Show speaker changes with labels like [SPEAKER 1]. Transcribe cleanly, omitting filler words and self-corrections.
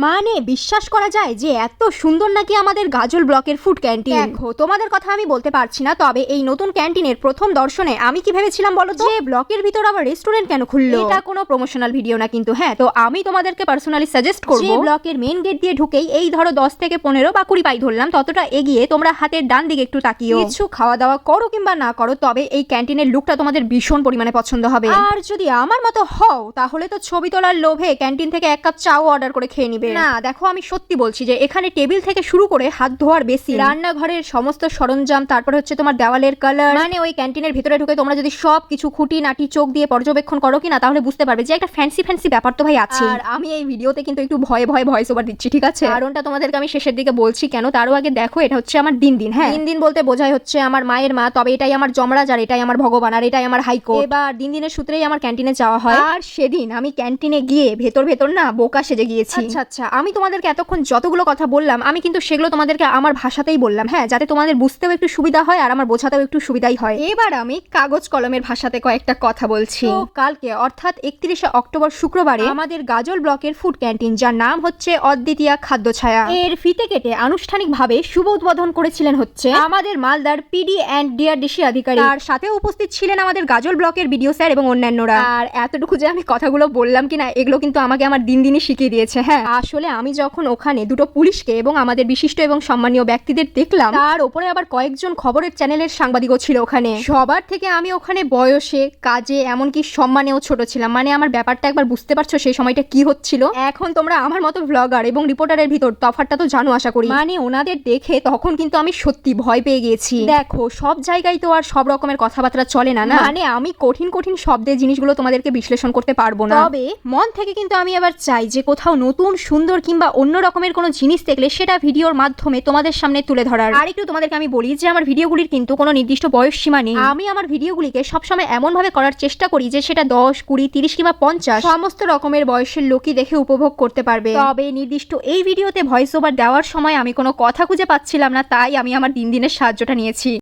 [SPEAKER 1] মানে বিশ্বাস করা যায় যে এত সুন্দর নাকি আমাদের গাজল ব্লকের ফুড ক্যান্টিন। দেখো তোমাদের কথা আমি বলতে পারছি না, তবে এই নতুন ক্যান্টিনের প্রথম দর্শনে আমি কি ভেবেছিলাম বলো তো, যে ব্লকের ভিতর আবার রেস্টুরেন্ট কেন খুললো। এটা কোনো প্রমোশনাল ভিডিও না কিন্তু, হ্যাঁ। তো আমি তোমাদেরকে পার্সোনালি সাজেস্ট করব যে ব্লকের মেইন গেট দিয়ে ঢুকেই এই ধরো 10 থেকে 15 বা 20 পাই ধরলাম, ততটা এগিয়ে তোমরা হাতের ডান দিকে একটু তাকিও। কিছু খাওয়া দাওয়া করো কিংবা না করো, তবে এই ক্যান্টিনের লুকটা তোমাদের ভীষণ পরিমাণে পছন্দ হবে। আর যদি আমার মতো হও তাহলে তো ছবি তোলার লোভে ক্যান্টিন থেকে এক কাপ চাও অর্ডার করে খেয়ে নিবে। না দেখো, আমি সত্যি বলছি যে এখানে টেবিল থেকে শুরু করে হাত ধোয়ার বেশি, রান্নাঘরের সমস্ত সরঞ্জাম, তারপর হচ্ছে তোমার দেওয়ালের কালার, মানে ওই ক্যান্টিনের ভিতরে ঢুকে তোমরা যদি সব কিছু খুঁটি নাটি চোখ দিয়ে পর্যবেক্ষণ করো কিনা, তাহলে বুঝতে পারবে যে একটা ফ্যান্সি ফ্যান্সি ব্যাপার তো ভাই আছে। আর আমি এই ভিডিওতে কিন্তু একটু ভয়ে ভয়ে ভয়েস ওভার দিচ্ছি, ঠিক আছে? কারণটা তোমাদেরকে আমি শেষের দিকে বলছি কেন। তারও আগে দেখো, এটা হচ্ছে আমার দিন। হ্যাঁ, দিন বলতে বোঝায় হচ্ছে আমার মায়ের মা, তবে এটাই আমার যমরাজ আর এটাই আমার ভগবান আর এটাই আমার হাইকোর্ট। এবার দিনের সূত্রেই আমার ক্যান্টিনে যাওয়া হয়। আর সেদিন আমি ক্যান্টিনে গিয়ে ভেতর না বোকা সেজে গিয়েছি। আচ্ছা, আমি তোমাদেরকে এতক্ষণ যতগুলো কথা বললাম আমি কিন্তু সেগুলো তোমাদেরকে আমার ভাষাতেই বললাম, হ্যাঁ, যাতে তোমাদের বুঝতেও একটু সুবিধা হয় আর আমার বোঝাতেও একটু সুবিধাই হয়। এবার আমি কাগজ কলমের ভাষাতে কয়েকটা কথা বলছি। কালকে অর্থাৎ 31শে অক্টোবর শুক্রবারে আমাদের গাজল ব্লকের ফুড ক্যান্টিন, যার নাম হচ্ছে অদ্বিতীয়া খাদ্য ছায়া, এর ফিতে কেটে আনুষ্ঠানিকভাবে শুভ উদ্বোধন করেছিলেন হচ্ছে আমাদের মালদার পিডি অ্যান্ড ডিআরডিসি আধিকারিক। আর সাথে উপস্থিত ছিলেন আমাদের গাজল ব্লকের বিডিও স্যার এবং অন্যান্যরা। আর এতটুকু যে আমি কথাগুলো বললাম কিনা, এগুলো কিন্তু আমাকে আমার দিনই শিখিয়ে দিয়েছে। হ্যাঁ, আসলে আমি যখন ওখানে দুটো পুলিশকে এবং আমাদের বিশিষ্ট এবং সম্মানীয় ব্যক্তিদের দেখলাম, তার উপরে আবার কয়েকজন খবরের চ্যানেলের সাংবাদিকও ছিল ওখানে। সবার থেকে আমি ওখানে বয়সে, কাজে, এমনকি সম্মানেও ছোট ছিলাম। মানে আমার ব্যাপারটা একবার বুঝতে পারছো সেই সময়টা কি হচ্ছিল। এখন তোমরা আমার মতো ব্লগার এবং রিপোর্টারের ভিতর তফাৎটা তো জানো আশা করি। মানে ওনাদের দেখে তখন কিন্তু আমি সত্যি ভয় পেয়ে গিয়েছি। দেখো, সব জায়গায় তো আর সব রকমের কথাবার্তা চলে না। মানে আমি কঠিন শব্দের জিনিসগুলো তোমাদেরকে বিশ্লেষণ করতে পারবো না, তবে মন থেকে কিন্তু আমি আবার চাই যে কোথাও নতুন, সুন্দর কিংবা অন্য রকমের কোনো জিনিস দেখলে সেটা ভিডিওর মাধ্যমে তোমাদের সামনে তুলে ধরার। আর একটু তোমাদেরকে আমি বলি যে আমার ভিডিওগুলির কিন্তু কোনো নির্দিষ্ট বয়স সীমা নেই। আমি আমার ভিডিওগুলিকে সবসময় এমন ভাবে করার চেষ্টা করি যে সেটা 10, 20, 30 কিংবা 50 সমস্ত রকমের বয়সের লোকই দেখে উপভোগ করতে পারবে। তবে নির্দিষ্ট এই ভিডিওতে ভয়েস ওভার দেওয়ার সময় আমি কোনো কথা খুঁজে পাচ্ছিলাম না, তাই আমি আমার দিনের সাহায্যটা নিয়েছি।